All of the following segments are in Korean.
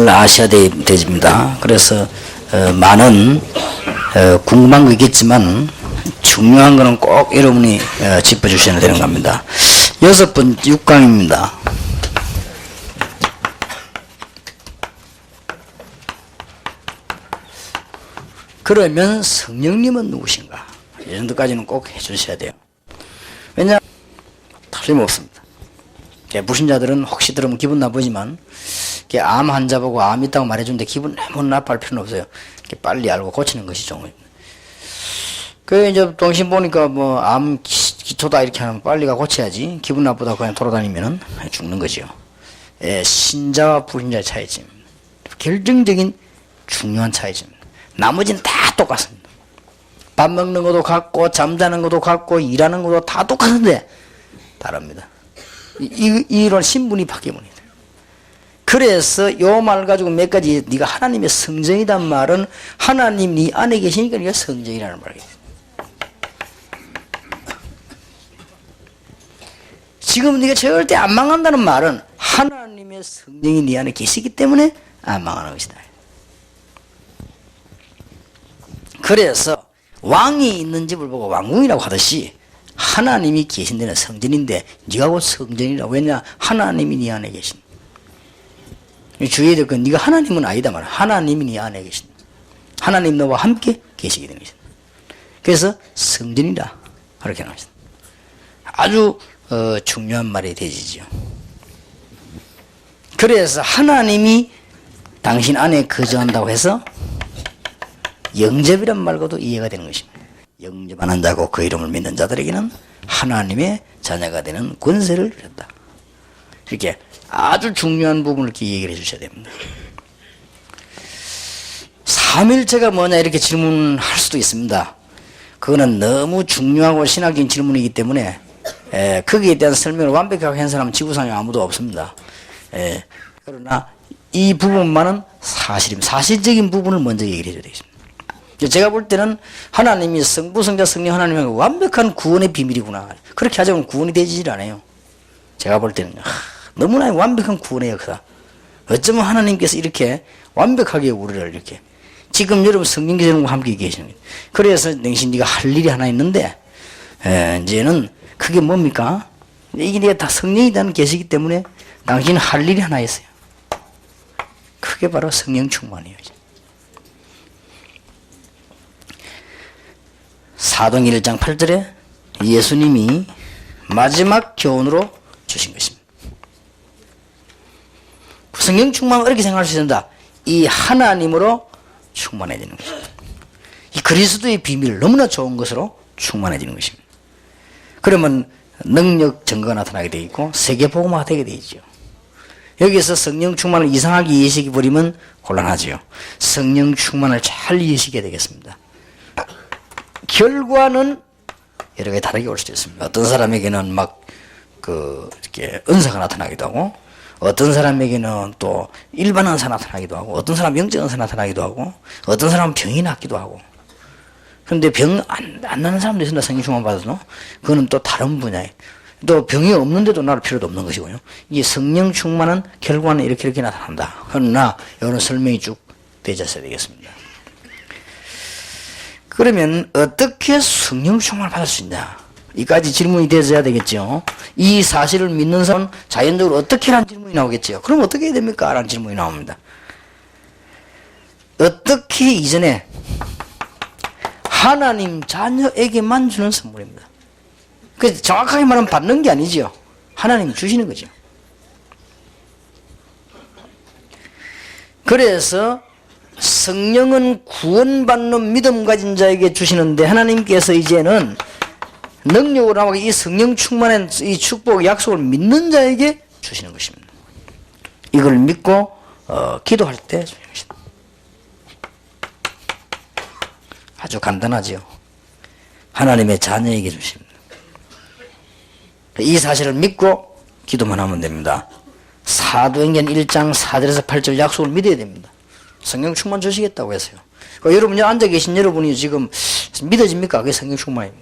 성경을 아셔야 되집니다. 그래서 많은 궁금한 거 있겠지만 중요한 거는 꼭 여러분이 짚어주셔야 되는 겁니다. 6번 6강입니다. 그러면 성령님은 누구신가? 이 정도까지는 꼭 해주셔야 돼요. 왜냐? 틀림없습니다. 불신자들은 혹시 들으면 기분 나쁘지만 암 환자 보고 암 있다고 말해주는데 기분 너무 나빠할 필요는 없어요. 빨리 알고 고치는 것이 좋은 거예요. 그 이제 동신 보니까 뭐 암 기초다 이렇게 하면 빨리 가 고쳐야지. 기분 나쁘다고 그냥 돌아다니면은 죽는 거죠. 신자와 불신자의 차이점입니다. 결정적인 중요한 차이점입니다. 나머지는 다 똑같습니다. 밥 먹는 것도 같고 잠자는 것도 같고 일하는 것도 다 똑같은데 다릅니다. 이런 신분이 바뀌면 돼요. 그래서 요 말 가지고 몇 가지 네가 하나님의 성전이란 말은 하나님 네 안에 계시니까 네가 성전이라는 말이에요. 지금 네가 절대 안 망한다는 말은 하나님의 성령이 네 안에 계시기 때문에 안 망하는 것이다. 그래서 왕이 있는 집을 보고 왕궁이라고 하듯이 하나님이 계신 데는 성전인데 네가 곧 성전이라고. 왜냐? 하나님이 네 안에 계신. 주의해야 될 건 네가 하나님은 아니다 말이야. 하나님이 네 안에 계신. 하나님 너와 함께 계시게 되는 것이다. 그래서 성전이다 그렇게 나옵니다. 아주 중요한 말이 되지죠. 그래서 하나님이 당신 안에 거주한다고 해서 영접이란 말과도 이해가 되는 것입니다. 영접하는 자고 그 이름을 믿는 자들에게는 하나님의 자녀가 되는 권세를 주셨다. 이렇게 아주 중요한 부분을 이렇게 얘기를 해주셔야 됩니다. 삼일체가 뭐냐 이렇게 질문할 수도 있습니다. 그거는 너무 중요하고 신학적인 질문이기 때문에 거기에 대한 설명을 완벽하게 한 사람은 지구상에 아무도 없습니다. 그러나 이 부분만은 사실입니다. 사실적인 부분을 먼저 얘기를 해줘야 되겠습니다. 제가 볼 때는 하나님이 성부, 성자, 성령 하나님의 완벽한 구원의 비밀이구나. 그렇게 하자면 구원이 되지질 않아요. 제가 볼 때는 너무나 완벽한 구원의 역사. 어쩌면 하나님께서 이렇게 완벽하게 우리를 이렇게 지금 여러분 성령 기자님과 함께 계시는 거예요. 그래서 당신 네가 할 일이 하나 있는데 이제는 그게 뭡니까? 이게 네가 다 성령이라는 계시기 때문에 당신은 할 일이 하나 있어요. 그게 바로 성령 충만이에요. 사도행 1장 8절에 예수님이 마지막 교훈으로 주신 것입니다. 성령 충만은 이렇게 생각할 수 있습니다. 이 하나님으로 충만해지는 것입니다. 이 그리스도의 비밀 너무나 좋은 것으로 충만해지는 것입니다. 그러면 능력 증거가 나타나게 되어 있고 세계복음화가 되게 되어 있죠. 여기서 성령 충만을 이상하게 이해시켜 버리면 곤란하지요. 성령 충만을 잘 이해시켜야 되겠습니다. 결과는 여러 가지 다르게 올 수도 있습니다. 어떤 사람에게는 이렇게 은사가 나타나기도 하고, 어떤 사람에게는 또 일반 은사 나타나기도 하고, 어떤 사람은 영적 은사 나타나기도 하고, 어떤 사람은 병이 낫기도 하고. 그런데 병 안 나는 사람도 있습니다. 성령 충만 받아서. 그거는 또 다른 분야에. 또 병이 없는데도 나를 필요도 없는 것이고요. 이 성령 충만은 결과는 이렇게 나타난다. 그러나 이거는 설명이 쭉 되어져야 되겠습니다. 그러면 어떻게 성령 충만을 받을 수 있냐? 이까지 질문이 되어야 되겠죠. 이 사실을 믿는 사람은 자연적으로 어떻게 하는 질문이 나오겠죠. 그럼 어떻게 해야 됩니까? 라는 질문이 나옵니다. 어떻게 이전에 하나님 자녀에게만 주는 선물입니다. 그래서 정확하게 말하면 받는 게 아니죠. 하나님이 주시는 거죠. 그래서 성령은 구원받는 믿음 가진 자에게 주시는데 하나님께서 이제는 능력으로 하고 이 성령 충만한 이 축복 약속을 믿는 자에게 주시는 것입니다. 이걸 믿고 기도할 때 주시는 것입니다. 아주 간단하죠. 하나님의 자녀에게 주십니다. 이 사실을 믿고 기도만 하면 됩니다. 사도행전 1장 4절에서 8절 약속을 믿어야 됩니다. 성령 충만 주시겠다고 했어요. 여러분 앉아 계신 여러분이 지금 믿어집니까? 그게 성령 충만입니다.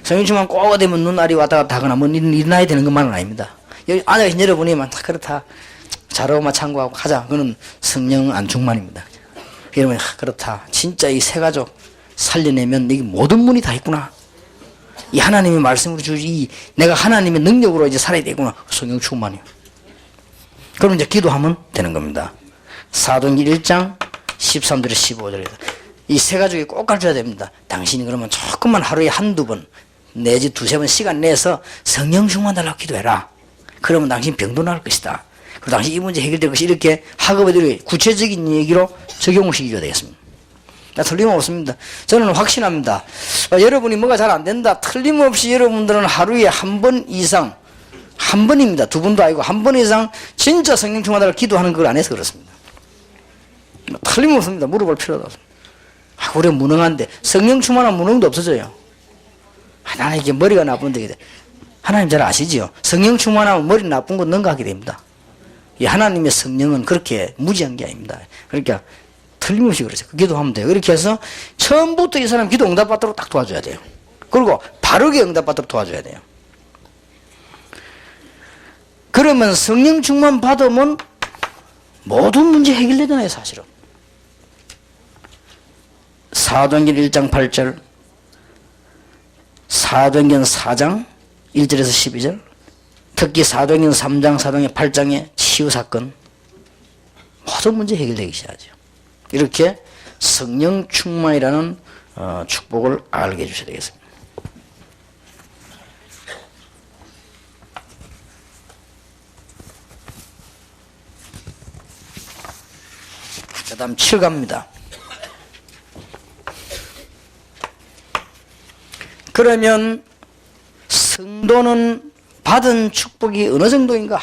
성령 충만 꼭 되면 눈알이 왔다 갔다 하거나 뭐 일어나야 되는 것만은 아닙니다. 여기 앉아 계신 여러분이 막 그렇다 자료만 참고하고 하자. 그는 성령 안충만입니다. 여러분, 그렇다. 진짜 이 세 가족 살려내면 이게 모든 문이 다 있구나. 이 하나님의 말씀으로 주지, 내가 하나님의 능력으로 이제 살아야 되구나. 성령 충만이요. 그럼 이제 기도하면 되는 겁니다. 사도행전 1장 13절에 15절에서 이 세 가족이 꼭 가르쳐야 됩니다. 당신이 그러면 조금만 하루에 한두 번 내지 두세 번 시간 내서 성령 충만 달라고 기도해라. 그러면 당신 병도 나을 것이다. 그리고 당신 이 문제 해결될 것이, 이렇게 학업애들이 구체적인 얘기로 적용을 시켜줘야 되겠습니다. 틀림없습니다. 저는 확신합니다. 여러분이 뭐가 잘 안 된다. 틀림없이 여러분들은 하루에 한 번 이상, 한 번입니다. 두 번도 아니고 한 번 이상 진짜 성령 충만하다고 기도하는 걸 안 해서 그렇습니다. 틀림없습니다. 물어볼 필요도 없습니다. 우리 무능한데, 성령 충만한 무능도 없어져요. 나는 이게 머리가 나쁜데, 하나님 잘 아시지요? 성령 충만하면 머리 나쁜 거 능가하게 됩니다. 이 하나님의 성령은 그렇게 무지한 게 아닙니다. 그러니까 틀림없이 그러죠. 기도하면 돼요. 그렇게 해서 처음부터 이 사람 기도 응답받도록 딱 도와줘야 돼요. 그리고 바르게 응답받도록 도와줘야 돼요. 그러면 성령 충만 받으면 모든 문제 해결되잖아요, 사실은. 사도행전 1장 8절, 사도행전 4장 1절에서 12절, 특히 사도행전 3장, 사도행전 8장의 치유 사건, 모든 문제 해결되기 시작하죠. 이렇게 성령 충만이라는 축복을 알게 해주셔야 되겠습니다. 그 다음 7가입니다. 그러면 성도는 받은 축복이 어느 정도인가?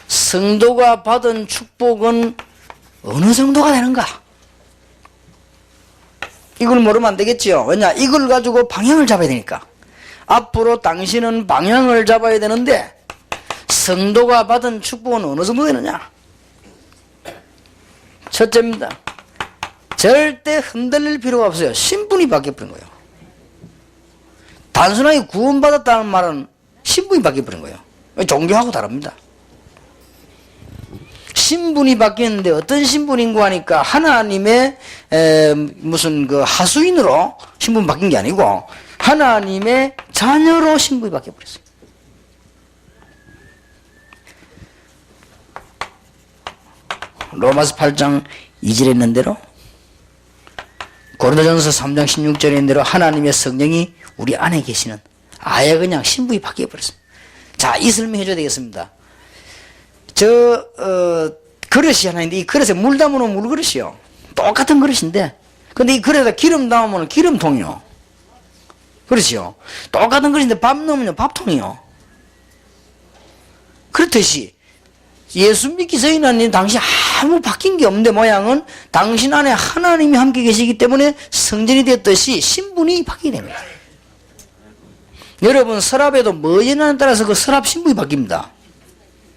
성도가 받은 축복은 어느 정도가 되는가? 이걸 모르면 안 되겠지요. 왜냐? 이걸 가지고 방향을 잡아야 되니까. 앞으로 당신은 방향을 잡아야 되는데, 성도가 받은 축복은 어느 정도 되느냐? 첫째입니다. 절대 흔들릴 필요가 없어요. 신분이 바뀌어버린 거예요. 단순하게 구원받았다는 말은 신분이 바뀌어버린 거예요. 종교하고 다릅니다. 신분이 바뀌었는데 어떤 신분인고 하니까 하나님의 무슨 그 하수인으로 신분 바뀐 게 아니고 하나님의 자녀로 신분이 바뀌어버렸어요. 로마서 8장 2절에 있는 대로, 고린도전서 3장 16절에 있는 대로 하나님의 성령이 우리 안에 계시는, 아예 그냥 신분이 바뀌어버렸습니다. 자, 이 설명해줘야 되겠습니다. 그릇이 하나 있는데, 이 그릇에 물 담으면 물그릇이요. 똑같은 그릇인데, 근데 이 그릇에다 기름 담으면 기름통이요. 그렇지요. 똑같은 그릇인데 밥 넣으면 밥통이요. 그렇듯이 예수 믿기 전에는 당신 아무 바뀐 게 없는데 모양은 당신 안에 하나님이 함께 계시기 때문에 성전이 됐듯이 신분이 바뀌게 됩니다. 여러분, 서랍에도 뭐 전하에 따라서 그 서랍 신분이 바뀝니다.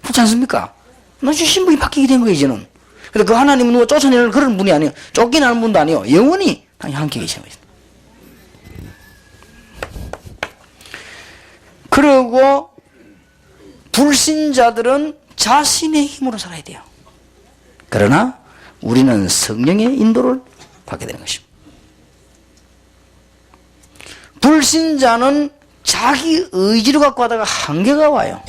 그렇지 않습니까? 나중에 신분이 바뀌게 된 거예요, 이제는. 근데 그 하나님은 누가 쫓아내는 그런 분이 아니에요. 쫓겨나는 분도 아니에요. 영원히 당연히 함께 계시는 거예요. 그리고 불신자들은 자신의 힘으로 살아야 돼요. 그러나 우리는 성령의 인도를 받게 되는 것입니다. 불신자는 자기 의지로 갖고 하다가 한계가 와요.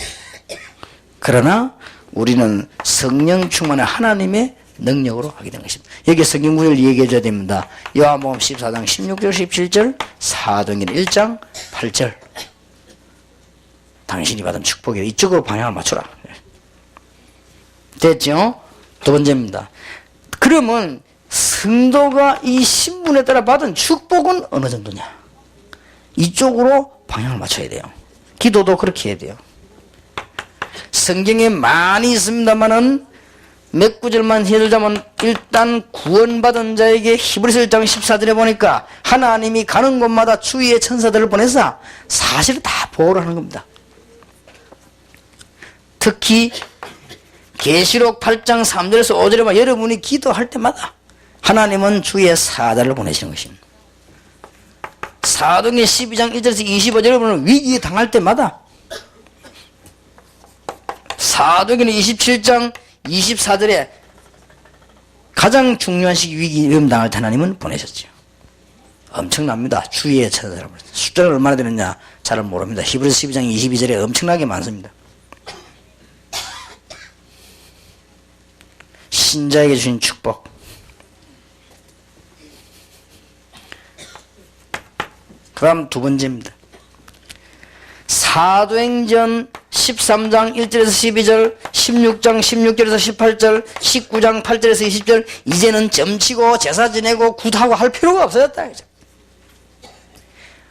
그러나 우리는 성령 충만한 하나님의 능력으로 하게 되는 것입니다. 여기 성경 구절을 얘기해 줘야 됩니다. 요한복음 14장 16절 17절, 사도행전 1장 8절. 당신이 받은 축복에 이쪽으로 방향을 맞춰라. 됐죠? 두 번째입니다. 그러면 성도가 이 신분에 따라 받은 축복은 어느 정도냐? 이쪽으로 방향을 맞춰야 돼요. 기도도 그렇게 해야 돼요. 성경에 많이 있습니다만은 몇 구절만 해주자면, 일단 구원받은 자에게 히브리서 1장 14절에 보니까 하나님이 가는 곳마다 주위의 천사들을 보내서 사실 다 보호를 하는 겁니다. 특히 계시록 8장 3절에서 5절에 보면 여러분이 기도할 때마다 하나님은 주위에 사자를 보내시는 것입니다. 사도행전 12장 1절에서 25절에 보면 위기에 당할 때마다 사도행전 27장 24절에 가장 중요한 시기 위기임 당할 때 하나님은 보내셨죠. 엄청납니다. 주위에 찾은 사람을. 숫자가 얼마나 되느냐 잘 모릅니다. 히브리서 12장 22절에 엄청나게 많습니다. 신자에게 주신 축복. 그 다음 두 번째입니다. 사도행전 13장 1절에서 12절, 16장 16절에서 18절, 19장 8절에서 20절, 이제는 점치고 제사 지내고 굿하고 할 필요가 없어졌다.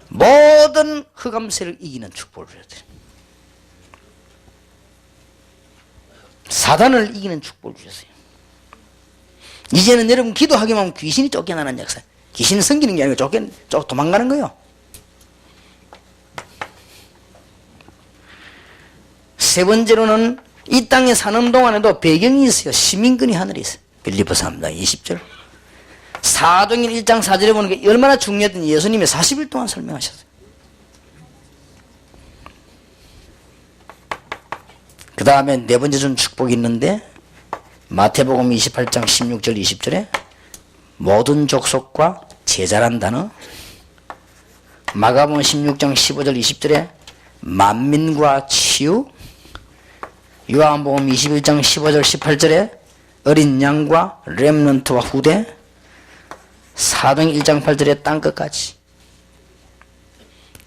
모든 흑암세를 이기는 축복을 주셨어요. 사단을 이기는 축복을 주셨어요. 이제는 여러분 기도하기만 하면 귀신이 쫓겨나는 역사. 귀신은 섬기는 게 아니고 도망가는 거예요. 세 번째로는 이 땅에 사는 동안에도 배경이 있어요. 시민권이 하늘에 있어요. 빌립보서 3장 20절. 사도행전 1장 4절에 보는 게 얼마나 중요했던 예수님이 40일 동안 설명하셨어요. 그 다음에 네 번째 준 축복이 있는데 마태복음 28장 16절 20절에 모든 족속과 제자란 단어, 마가복음 16장 15절 20절에 만민과 치유, 요한복음 21장 15절 18절에 어린 양과 렘넌트와 후대, 사도행전 1장 8절에 땅끝까지.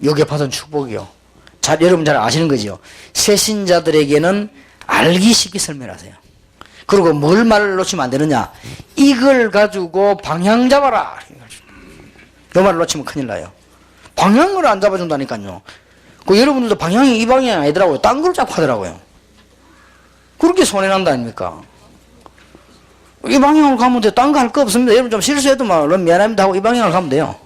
요게 받은 축복이요. 여러분 잘 아시는 거죠. 새신자들에게는 알기 쉽게 설명하세요. 그리고 뭘 말을 놓치면 안 되느냐, 이걸 가지고 방향 잡아라. 이 말을 놓치면 큰일 나요. 방향을 안 잡아준다니까요. 그 여러분들도 방향이 이 방향이 아니더라고요. 딴 걸 자꾸 하더라고요. 그렇게 손해난다 아닙니까? 이 방향으로 가면 돼. 딴 거 할 거 없습니다. 여러분 좀 실수해도 막 미안합니다 하고 이 방향으로 가면 돼요.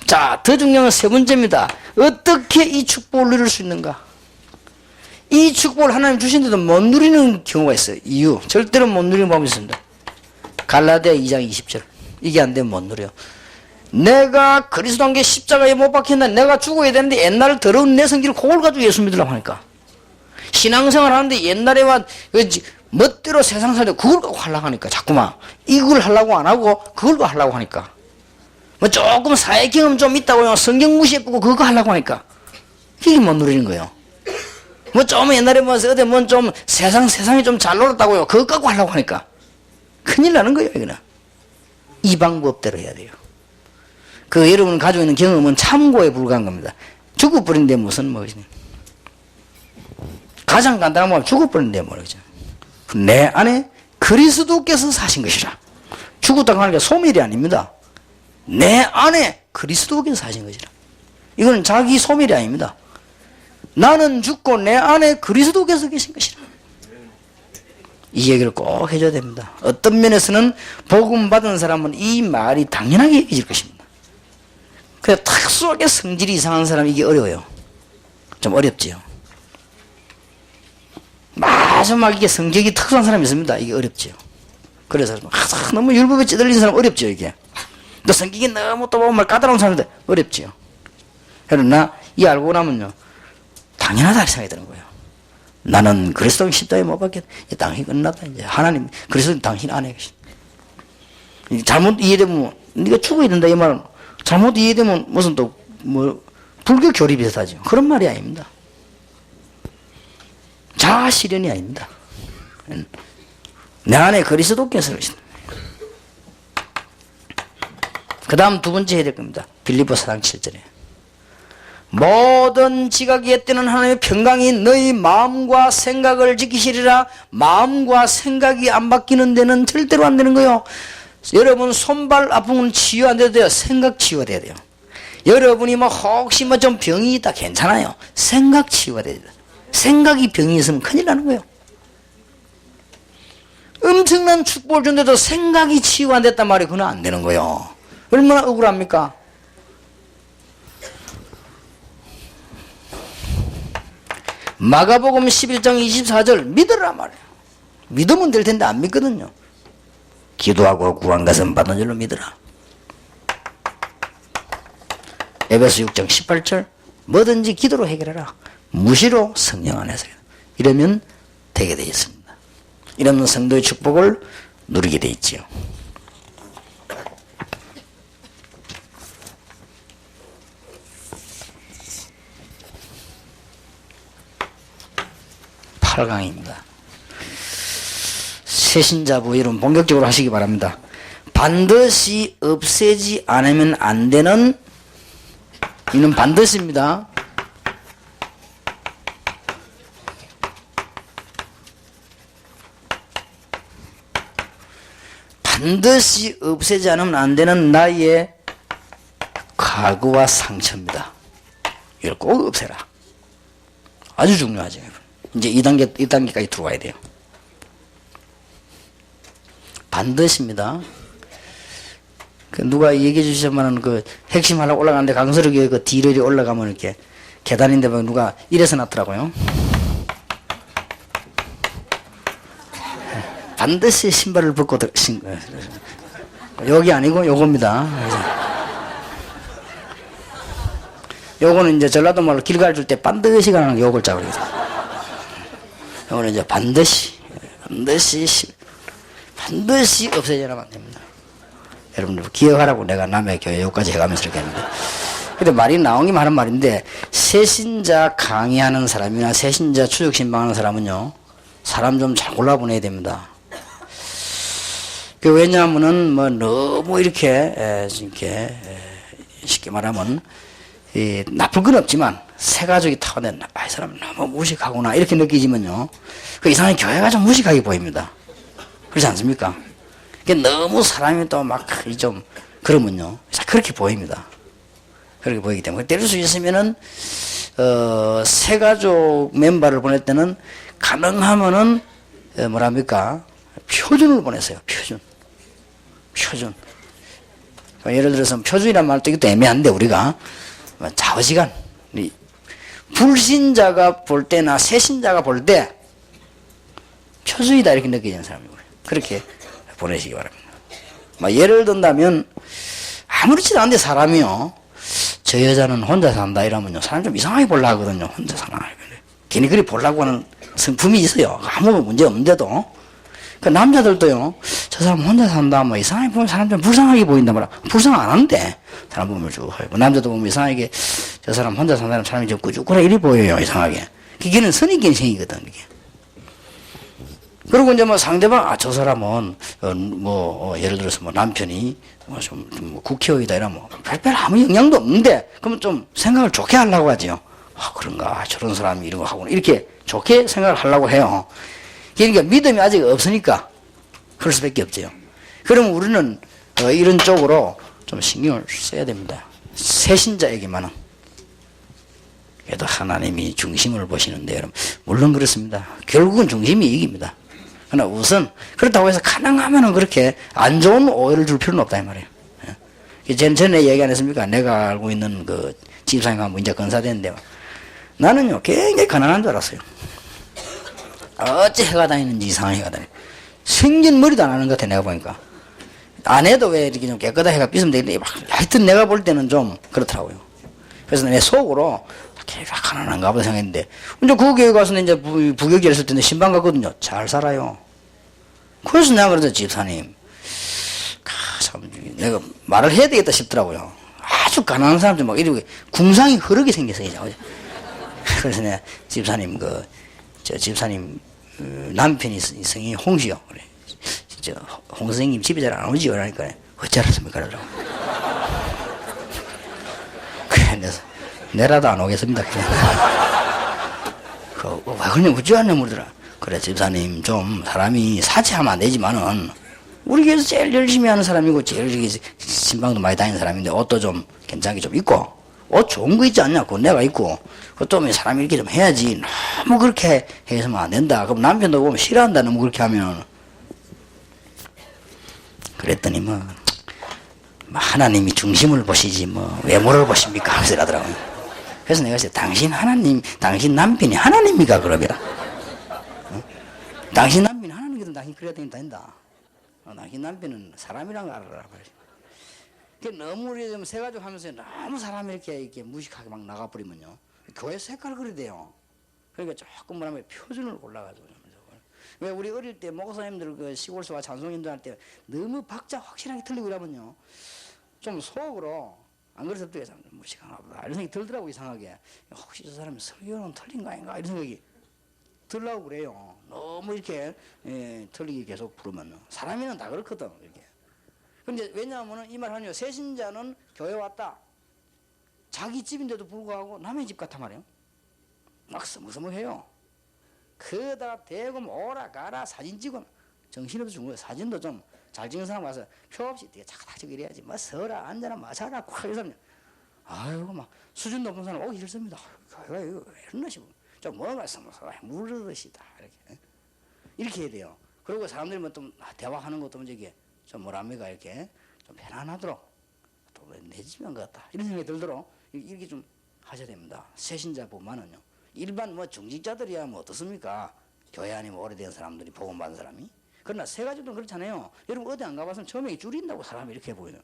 자, 더 중요한 건 세 번째입니다. 어떻게 이 축복을 누릴 수 있는가? 이 축복을 하나님 주신데도 못 누리는 경우가 있어요. 이유. 절대로 못 누리는 방법이 있습니다. 갈라디아 2장 20절. 이게 안 되면 못 누려요. 내가 그리스도 한 게 십자가에 못 박힌다. 내가 죽어야 되는데 옛날 더러운 내 성질을 그걸 가지고 예수 믿으려고 하니까. 신앙생활 하는데 옛날에만 멋대로 세상 살때 그걸 갖고 하려고 하니까 자꾸만. 이걸 하려고 안 하고 그걸 갖고 하려고 하니까. 뭐 조금 사회 경험 좀 있다고요. 성경 무시해보고 그거 하려고 하니까. 이게 못 누리는 거예요. 뭐 좀 옛날에 뭐 어디 뭐 좀 세상이 좀 잘 놀았다고요. 그거 갖고 하려고 하니까. 큰일 나는 거예요, 이거는. 이 방법대로 해야 돼요. 그 여러분 가지고 있는 경험은 참고에 불과한 겁니다. 죽어버린데 무슨 뭐지. 가장 간단한 말 죽어버린데 뭐죠. 내 안에 그리스도께서 사신 것이라. 죽었다고 하는 게 소멸이 아닙니다. 내 안에 그리스도께서 사신 것이라. 이건 자기 소멸이 아닙니다. 나는 죽고 내 안에 그리스도께서 계신 것이라. 이 얘기를 꼭 해줘야 됩니다. 어떤 면에서는 복음 받은 사람은 이 말이 당연하게 여겨질 것입니다. 그래서 특수하게 성질이 이상한 사람 이게 어려워요. 좀 어렵지요. 마지막 이게 성격이 특수한 사람이 있습니다. 이게 어렵지요. 그래서 너무 율법에 찌들린 사람 어렵죠, 이게. 또 성격이 너무 또 보면 까다로운 사람들 어렵지요. 그러나 이 알고 나면요, 당연하다 생각이 드는 거예요. 나는 그리스도 십자가에 못 박혔다. 당신이 끝났다. 이제 하나님 그리스도 당신 안에 계신. 잘못 이해되면 네가 죽어야 된다 이 말은 잘못 이해되면 무슨 또 뭐 불교 교리 비슷하죠. 그런 말이 아닙니다. 자아 실현이 아닙니다. 내 안에 그리스도께서 계신. 그 다음 두 번째 해야 될 겁니다. 빌립보서 4장 7절에 모든 지각이 앳되는 하나님의 평강이 너희 마음과 생각을 지키시리라. 마음과 생각이 안 바뀌는 데는 절대로 안 되는 거예요. 여러분 손발 아프면 치유 안 돼도 돼요. 생각 치유가 돼야 돼요. 여러분이 뭐 혹시 뭐 좀 병이 있다 괜찮아요. 생각 치유가 돼야 돼요. 생각이 병이 있으면 큰일 나는 거예요. 엄청난 축복을 준데도 생각이 치유가 안 됐단 말이에요. 그건 안 되는 거예요. 얼마나 억울합니까? 마가복음 11장 24절 믿으라 말이에요. 믿으면 될 텐데 안 믿거든요. 기도하고 구한 것은 받은 줄로 믿으라. 에베소 6장 18절 뭐든지 기도로 해결해라. 무시로 성령 안에서. 이러면 되게 되어 있습니다. 이러면 성도의 축복을 누리게 되어 있지요. 팔 강입니다. 새신자부 여러분 본격적으로 하시기 바랍니다. 반드시 없애지 않으면 안 되는 이는 반드시입니다. 반드시 없애지 않으면 안 되는 나의 과거와 상처입니다. 이걸 꼭 없애라. 아주 중요하죠. 이제 2단계까지 들어와야 돼요. 반드시입니다. 누가 얘기해 주시자면 그 핵심 하려고 올라가는데 강서르기 그 뒤로 올라가면 이렇게 계단인데 뭐 누가 이래서 놨더라고요. 반드시 신발을 벗고 여기 아니고 요겁니다. 요거는 이제 전라도 말로 길 가줄 때 반드시 가는 요걸 잡으려고. 요거는 이제 반드시 없애져야만 안 됩니다. 여러분들 기억하라고 내가 남의 교회 여기까지 해가면서 이렇게 했는데. 근데 말이 나온 김에 하는 말인데, 새신자 강의하는 사람이나 새신자 추적 신방하는 사람은요, 사람 좀 잘 골라보내야 됩니다. 왜냐하면은 뭐 너무 이렇게 쉽게 말하면 나쁠 건 없지만 새 가족이 타고낸 이 사람 너무 무식하구나 이렇게 느끼지만요, 그 이상하게 교회가 좀 무식하게 보입니다. 그렇지 않습니까? 너무 사람이 또 막 좀 그러면요, 그렇게 보입니다. 그렇게 보이기 때문에 때릴 수 있으면은 새 가족 멤버를 보낼 때는 가능하면은 뭐랍니까, 표준을 보내세요. 표준. 예를 들어서 표준이란 말도 이것도 애매한데, 우리가 좌우지간 불신자가 볼 때나 새신자가 볼 때 표준이다 이렇게 느끼는 사람이고요. 그렇게 보내시기 바랍니다. 예를 든다면 아무렇지도 않은데 사람이요, 저 여자는 혼자 산다 이러면요, 사람 좀 이상하게 보려고 하거든요. 혼자 사나 괜히 그리 보려고 하는 성품이 있어요. 아무 문제 없는데도. 그 남자들도요, 저 사람 혼자 산다 뭐 이상하게 보면 사람 좀 불쌍하게 보인다 뭐라. 불쌍 안 하는데 사람 보면 쭉 하고, 남자도 보면 이상하게 저 사람 혼자 산다는 사람이 좀 꾸죽꾸나 이리 보여요. 이상하게. 그게는 선입견성이거든. 이게. 그리고 이제 뭐 상대방, 저 사람은 예를 들어서 뭐 남편이 좀 국회의원이다 이러면 별별 아무 영향도 없는데, 그러면 좀 생각을 좋게 하려고 하지요. 그런가, 저런 사람이 이런 거 하구나 이렇게 좋게 생각을 하려고 해요. 그러니까 믿음이 아직 없으니까 그럴 수밖에 없죠. 그럼 우리는 이런 쪽으로 좀 신경을 써야 됩니다. 새신자에게만은. 그래도 하나님이 중심을 보시는데, 여러분, 물론 그렇습니다. 결국은 중심이 이깁니다. 그러나 우선 그렇다고 해서 가능하면은 그렇게 안 좋은 오해를 줄 필요는 없다 이 말이에요. 전에 얘기 안 했습니까? 내가 알고 있는 그 집사님하고 이제 건사됐는데, 나는요 굉장히 가난한 줄 알았어요. 어째 해가 다니는지 이상한 해가 다니. 생전 머리도 안 하는 것 같아 내가 보니까. 안 해도 왜 이렇게 좀 깨끗하게 해가 빗으면 되는데, 하여튼 내가 볼 때는 좀 그렇더라고요. 그래서 내 속으로 걔가 가난한가 보다 생각했는데, 이제 그 교회 가서 이제 부교제를 했을 때 신방 갔거든요. 잘 살아요. 그래서 내가 그러죠, 집사님, 참 내가 말을 해야 되겠다 싶더라고요. 아주 가난한 사람들 막 이렇게 궁상이 흐르게 생겼어요. 그래서 내가 집사님 집사님 남편이 성이 홍시요. 그래. 홍 선생님 집에 잘 안 오지요. 그러니까 어찌 알았습니까? 그러더라고. 그래서 내라도 안 오겠습니다. 왜 그러냐, 어찌 않냐 물더라. 그래, 집사님 좀 사람이 사치하면 안 되지만은 우리 교회에서 제일 열심히 하는 사람이고 제일 신방도 많이 다니는 사람인데, 옷도 좀 괜찮게 좀 입고, 옷 좋은 거 있지 않냐? 그건 내가 입고, 그것도 사람이 이렇게 좀 해야지. 너무 그렇게 해서는 안 된다. 그럼 남편도 보면 싫어한다. 너무 그렇게 하면. 그랬더니 하나님이 중심을 보시지 외모를 보십니까? 하면서 이러더라고요. 그래서 내가 당신 남편이 하나님이가 그러면. 당신 남편이 하나님이든 당신 그래야 된다. 당신 남편은 사람이란 거 알아라. 그 너무 우리 좀 세가지고 하면서 너무 사람이 이렇게 무식하게 막 나가버리면요. 교회 색깔 그리 돼요. 그러니까 조금 뭐라면 표준을 골라가지고. 왜 우리 어릴 때 목사님들 그 시골서와 찬송인들 할 때 너무 박자 확실하게 틀리고 이러면요. 좀 속으로 안 그래서 또 무식한가 보다. 이런 생각이 들더라고 이상하게. 혹시 저 사람이 설교는 틀린 거 아닌가 이런 생각이 들라고 그래요. 너무 이렇게 틀리게 계속 부르면요. 사람이는 다 그렇거든 이렇게. 근데 왜냐하면 이 말 하냐. 새신자는 교회 왔다. 자기 집인데도 불구하고 남의 집 같단 말이에요. 막 서먹서먹해요. 그러다가 대금 오라 가라 사진 찍어 정신없어 죽은 거예요. 사진도 좀 잘 찍은 사람 와서 표 없이 되게 착착 이래야지. 뭐 서라 앉아라 마셔라 콱 이러면 아이고 막 수준 높은 사람 오기 싫습니다. 교회가 이거 왜 이러나 싶어. 좀 뭔가 서먹서먹 무르듯이다 이렇게 해야 돼요. 그리고 사람들이 뭐 좀 대화하는 것도 저기 좀 뭐랍니까 이렇게 좀 편안하도록 또 내 집인 것 같다 이런 생각이 들도록 이렇게 좀 하셔야 됩니다. 새신자뿐만은요. 일반 뭐 중직자들이야 뭐 어떻습니까? 교회 안에 뭐 오래된 사람들이 복음받은 사람이. 그러나 새 가지도 그렇잖아요. 여러분 어디 안 가봤으면 처음에 줄인다고 사람이 이렇게 보여요.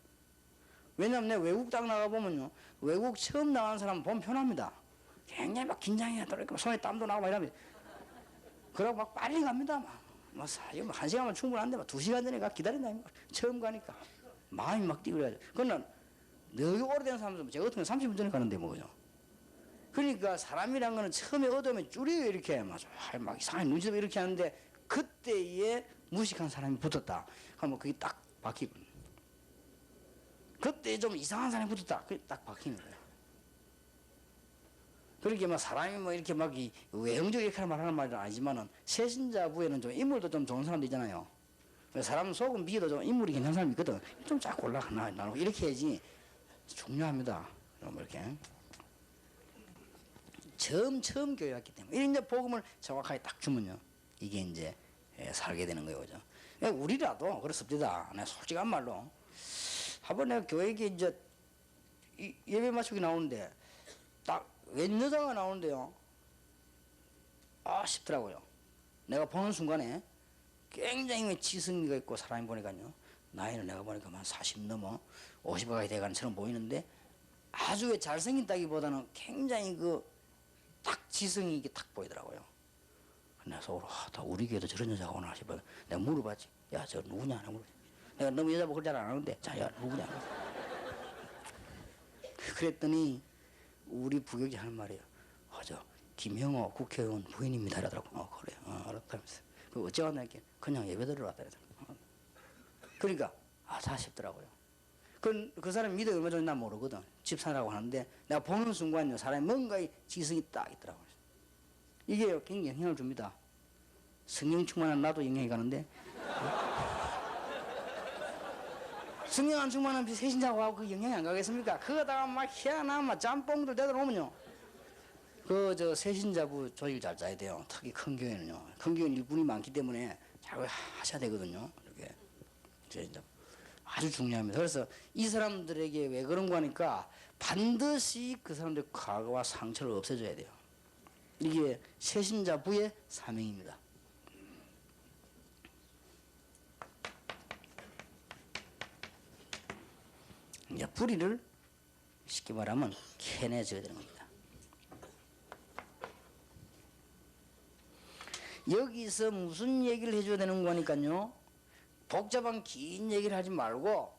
왜냐하면 내가 외국 딱 나가보면요. 외국 처음 나가는 사람 보면 편합니다. 굉장히 막 긴장해. 또 이렇게 손에 땀도 나고 막 이러면. 그러고 막 빨리 갑니다. 막 한 시간만 충분한데 막 2시간 전에 가 기다린다. 처음 가니까. 마음이 막 뛰고 그래야죠. 그러나 너무 오래된 사람들은 제가 어떻게 30분 전에 가는데 뭐 그죠. 그러니까 사람이란 거는 처음에 얻으면 줄이요 이렇게 막 이상하게 눈치도 이렇게 하는데 그때에 무식한 사람이 붙었다. 그러면 그게 딱 박히거든요. 그때 좀 이상한 사람이 붙었다. 그게 딱 박히는 거예요. 그렇게 막 사람이 뭐 이렇게 막 외형적 이렇게 말하는 말은 아니지만은 새신자부에는 좀 인물도 좀 좋은 사람도 있잖아요. 사람 속은 비도 좀 인물이 괜찮은 사람이 있거든. 좀 쫙 올라가나 이렇게 해야지 중요합니다. 그럼 이렇게. 처음 교회 왔기 때문에 이제 복음을 정확하게 딱 주면요 이게 이제 살게 되는 거예요. 그죠? 우리라도 그렇습니다. 내가 솔직한 말로 한번 내가 교회에 이제 예배 마치기 나오는데 딱 웬 여자가 나오는데요 싶더라고요. 내가 보는 순간에 굉장히 지성미가 있고 사람이 보니까요 나이는 내가 보니까 한 40 넘어 50가 가까이 돼가는 처럼 보이는데 아주 잘생긴다기보다는 굉장히 딱 지성이 이게 딱 보이더라고요. 내가 속으로 다 우리 교회도 저런 여자가 오나 싶어 내가 물어봤지. 야 저 누구냐 내가 너무 여자 보고 잘 안 하는데 자 야 누구냐 그랬더니 우리 부교육이 하는 말이에요. 저 김형호 국회의원 부인입니다 이러더라고. 그래요. 알았다면서. 어째 왔나 이렇게 그냥 예배 드리러 왔다 이러더라고. 그러니까 다 싶더라고요. 그 사람 믿어 얼마 전에 난 모르거든. 집사라고 하는데 내가 보는 순간요 사람이 뭔가 지성이 딱 있더라고요. 이게 굉장히 영향을 줍니다. 성령 충만한 나도 영향이 가는데 성령 안 충만한 새신자고 하고 그 영향이 안 가겠습니까? 그거다가 막 희한한 막 짬뽕들 되돌아오면요 저 새신자부 조직을 잘 짜야 돼요. 특히 큰 교회는요. 큰 교회는 일꾼이 많기 때문에 잘 하셔야 되거든요. 이렇게 새신자 아주 중요합니다. 그래서 이 사람들에게 왜 그런 거 하니까 반드시 그 사람들의 과거와 상처를 없애줘야 돼요. 이게 새신자부의 사명입니다. 이제 뿌리를 쉽게 말하면 캐내줘야 되는 겁니다. 여기서 무슨 얘기를 해줘야 되는 거니까요. 복잡한 긴 얘기를 하지 말고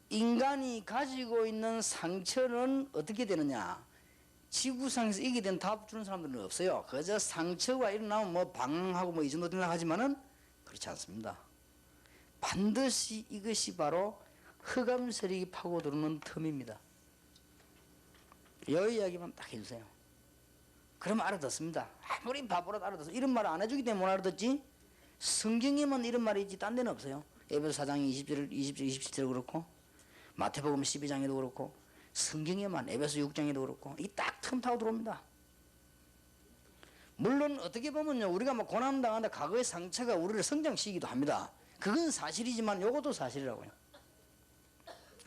인간이 가지고 있는 상처는 어떻게 되느냐. 지구상에서 이게 된 답 주는 사람들은 없어요. 그저 상처가 일어나면 뭐 방황하고 뭐 이 정도 되나 하지만은 그렇지 않습니다. 반드시 이것이 바로 흑암세력이 파고 들어오는 틈입니다. 이 이야기만 딱 해주세요. 그러면 알아듣습니다. 아무리 바보라도 알아듣어. 이런 말을 안 해주기 때문에 못 알아듣지. 성경에만 이런 말이 있지 딴 데는 없어요. 에베소 4장 27절 그렇고 마태복음 12장에도 그렇고 성경에만 에베소 6장에도 그렇고 이게 딱 틈 타고 들어옵니다. 물론 어떻게 보면요 우리가 뭐 고난 당한다 과거의 상처가 우리를 성장시키기도 합니다. 그건 사실이지만 요것도 사실이라고요.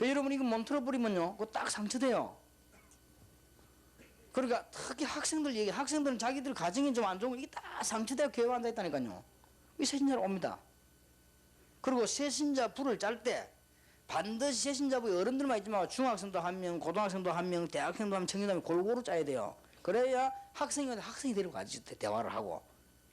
여러분 이거 몸틀어 버리면요 그거 딱 상처돼요. 그러니까 특히 학생들은 자기들 가정이 좀 안 좋은 거 이게 다 상처되고 교회 앉아 있다니까요. 이 새신자로 옵니다. 그리고 새신자 불을 짤 때 반드시 세신자부에 어른들만 있지만 중학생도 한 명, 고등학생도 한 명, 대학생도 한 명, 청년도 한 명 골고루 짜야 돼요. 그래야 학생이 데리고 가지 대화를 하고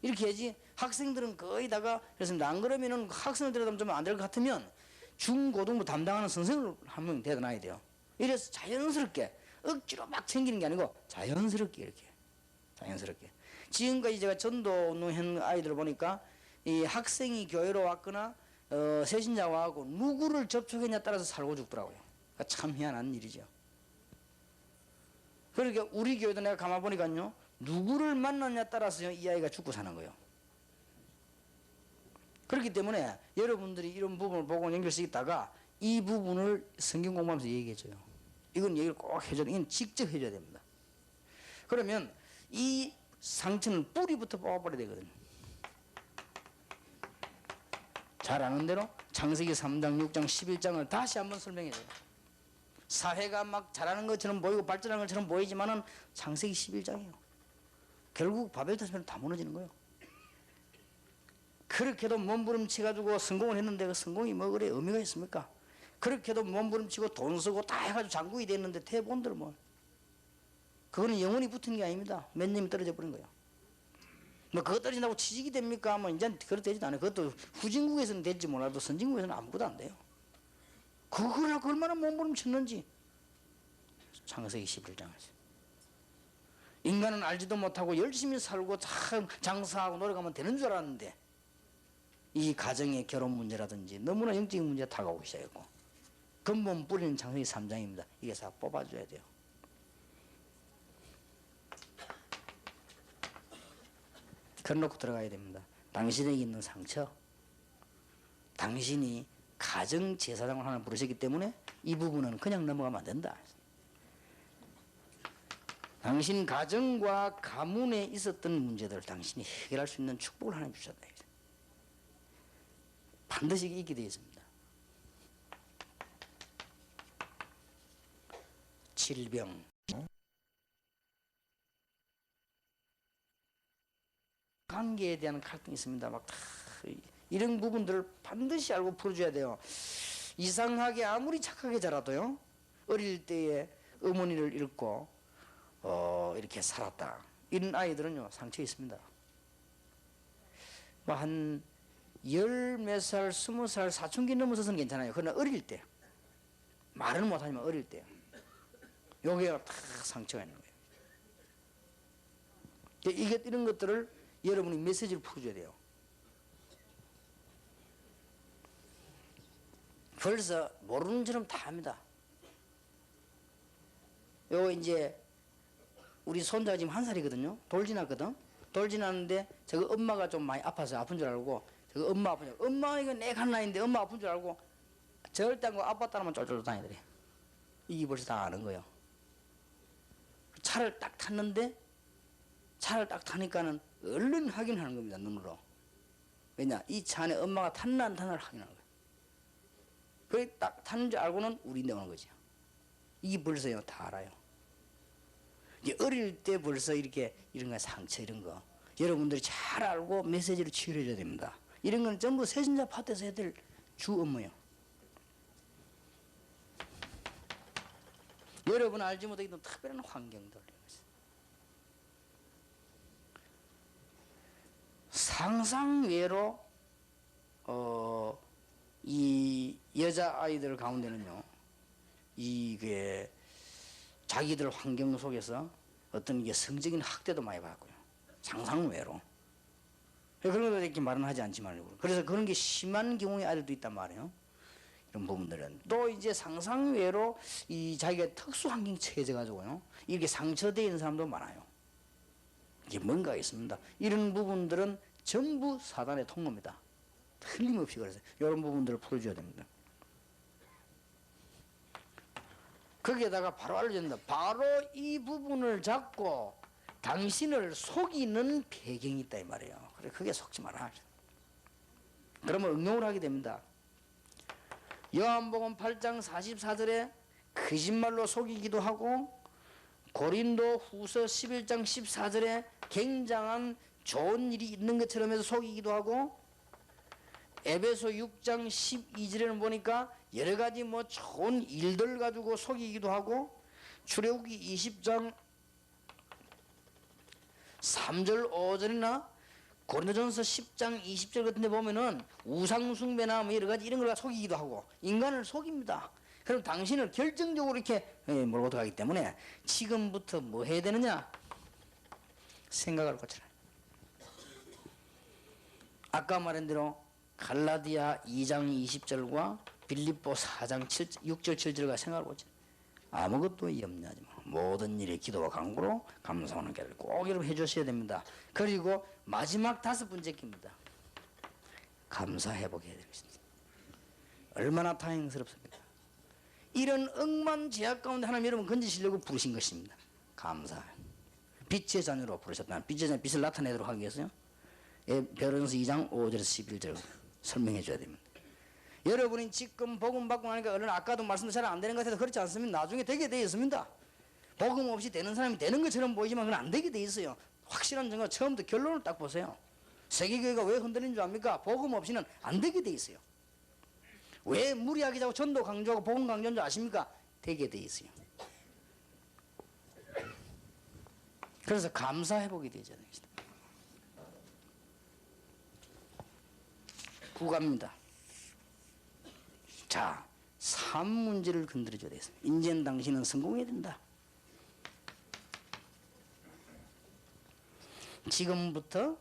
이렇게 해야지. 학생들은 거의 다가 그렇습니다. 안 그러면은 학생을 데려다 좀 안 될 것 같으면 중고등부 담당하는 선생을 한 명 데려다 놔야 돼요. 이래서 자연스럽게 억지로 막 챙기는 게 아니고 자연스럽게 이렇게 자연스럽게. 지금까지 제가 전도 운동한 아이들 보니까 이 학생이 교회로 왔거나 세신자와하고 누구를 접촉했냐에 따라서 살고 죽더라고요. 그러니까 참 희한한 일이죠. 그러니까 우리 교회도 내가 가만 보니까요, 누구를 만났냐에 따라서 이 아이가 죽고 사는 거예요. 그렇기 때문에 여러분들이 이런 부분을 보고 연결시키다가 이 부분을 성경 공부하면서 얘기해줘요. 이건 얘기를 꼭 해줘야 돼. 이건 직접 해줘야 됩니다. 그러면 이 상처는 뿌리부터 뽑아버려야 되거든요. 잘 아는 대로 창세기 3장, 6장, 11장을 다시 한번 설명해줘요. 사회가 막 잘하는 것처럼 보이고 발전하는 것처럼 보이지만은 창세기 11장이에요. 결국 바벨탑이 다 무너지는 거예요. 그렇게도 몸부림쳐가지고 성공을 했는데 그 성공이 뭐 그래 의미가 있습니까? 그렇게도 몸부림치고 돈 쓰고 다 해가지고 장군이 됐는데 대본들 뭐 그거는 영원히 붙은 게 아닙니다. 몇 년이 떨어져 버린 거예요. 뭐 그거 떨어진다고 취직이 됩니까? 뭐 이제 그렇게 되지도 않아요. 그것도 후진국에서는 될지 몰라도 선진국에서는 아무것도 안 돼요. 그걸 얼마나 몸부림쳤는지 창세기 11장에서 인간은 알지도 못하고 열심히 살고 참 장사하고 노력하면 되는 줄 알았는데 이 가정의 결혼 문제라든지 너무나 영적인 문제가 다가오기 시작했고 근본 뿌리는 창세기 3장입니다. 이게 다 뽑아줘야 돼요. 그래놓고 들어가야 됩니다. 당신에게 있는 상처, 당신이 가정 제사장을 하나 부르셨기 때문에 이 부분은 그냥 넘어가면 안 된다. 당신 가정과 가문에 있었던 문제들을 당신이 해결할 수 있는 축복을 하나님 주셨다. 반드시 있게 되어 있습니다. 질병, 관계에 대한 갈등이 있습니다. 막 이런 부분들을 반드시 알고 풀어줘야 돼요. 이상하게 아무리 착하게 자라도요, 어릴 때에 어머니를 잃고 이렇게 살았다. 이런 아이들은요 상처 있습니다. 뭐 한 10몇 살, 20살, 사춘기 넘어서서는 괜찮아요. 그러나 어릴 때 말은 못하지만 어릴 때 요게 다 상처가 있는 거예요. 이런 것들을 여러분이 메시지를 풀어줘야 돼요. 벌써 모르는 처럼 다 합니다. 요 이제 우리 손자가 지금 1살이거든요. 돌 지났거든. 돌 지났는데 저거 엄마가 좀 많이 아파서 아픈 줄 알고 저거 엄마 아픈 줄 알고 엄마 이거 내 간 나이인데 엄마 아픈 줄 알고 절대 안 가고 아빠 따라만 쫄쫄 다니더래. 이게 벌써 다 아는 거예요. 차를 딱 탔는데 차를 딱 타니까는 얼른 확인하는 겁니다. 눈으로. 왜냐 이 차 안에 엄마가 탔나 안 탔나를 확인하는 거예요. 그게 딱 탔는 줄 알고는 우린데 오는 거죠. 이게 벌써요 다 알아요. 이제 어릴 때 벌써 이렇게 이런 거 상처 이런 거 여러분들이 잘 알고 메시지를 치유해줘야 됩니다. 이런 건 전부 세신자 파트에서 해야 될 주 업무예요. 여러분 알지 못하던 특별한 환경들 상상외로 이 여자아이들 가운데는요 이게 자기들 환경 속에서 어떤 이게 성적인 학대도 많이 받고요. 상상외로. 그런 것도 이렇게 말은 하지 않지만 그래서 그런 게 심한 경우의 아이들도 있단 말이에요. 이런 부분들은 또 이제 상상외로 이 자기가 특수 환경에 처해져 가지고요 이렇게 상처되어 있는 사람도 많아요. 이게 뭔가 있습니다. 이런 부분들은 전부 사단의 통로입니다. 틀림없이. 그래서 이런 부분들을 풀어줘야 됩니다. 거기에다가 바로 알려준다. 바로 이 부분을 잡고 당신을 속이는 배경이 있다 이 말이에요. 그래 그게 속지 마라. 그러면 응용을 하게 됩니다. 요한복음 8장 44절에 거짓말로 속이기도 하고 고린도 후서 11장 14절에 굉장한 좋은 일이 있는 것처럼 해서 속이기도 하고 에베소 6장 12절에는 보니까 여러 가지 뭐 좋은 일들 가지고 속이기도 하고, 출애굽기 20장 3절 5절이나 고린도전서 10장 20절 같은 데 보면은 우상숭배나 뭐 여러 가지 이런 걸 속이기도 하고 인간을 속입니다. 그럼 당신을 결정적으로 이렇게 몰고 들어가기 때문에 지금부터 뭐 해야 되느냐? 생각을 고쳐라. 아까 말한 대로 갈라디아 2장 20절과 빌립보 4장 6절 7절과 생각을 고쳐라. 아무것도 염려하지 마. 모든 일에 기도와 간구로 감사하는 길을 꼭 여러분 해주셔야 됩니다. 그리고 마지막 5번째 입니다. 감사 회복해야 되겠습니다. 얼마나 다행스럽습니까? 이런 억만 제약 가운데 하나님 여러분 건지시려고 부르신 것입니다. 감사. 빛의 자녀로 부르셨다. 빛의 자녀, 빛을 나타내도록 하기 위해서요. 베드로전서 2장 5절에서 11절 설명해 줘야 됩니다. 여러분이 지금 복음 받고 나니까 얼른 아까도 말씀도 잘 안 되는 것 같아도 그렇지 않습니다. 나중에 되게 되어 있습니다. 복음 없이 되는 사람이 되는 것처럼 보이지만 그건 안 되게 되어 있어요. 확실한 증거 처음부터 결론을 딱 보세요. 세계교회가 왜 흔들리는 줄 압니까? 복음 없이는 안 되게 되어 있어요. 왜 무리하게 자고 전도 강조하고 복음 강조하는 줄 아십니까? 되게 되어 있어요. 그래서 감사 회복이 되어야 됩니다. 구갑니다. 자, 3문제를 건드려줘야 되겠습니다. 인제는 당신은 성공해야 된다. 지금부터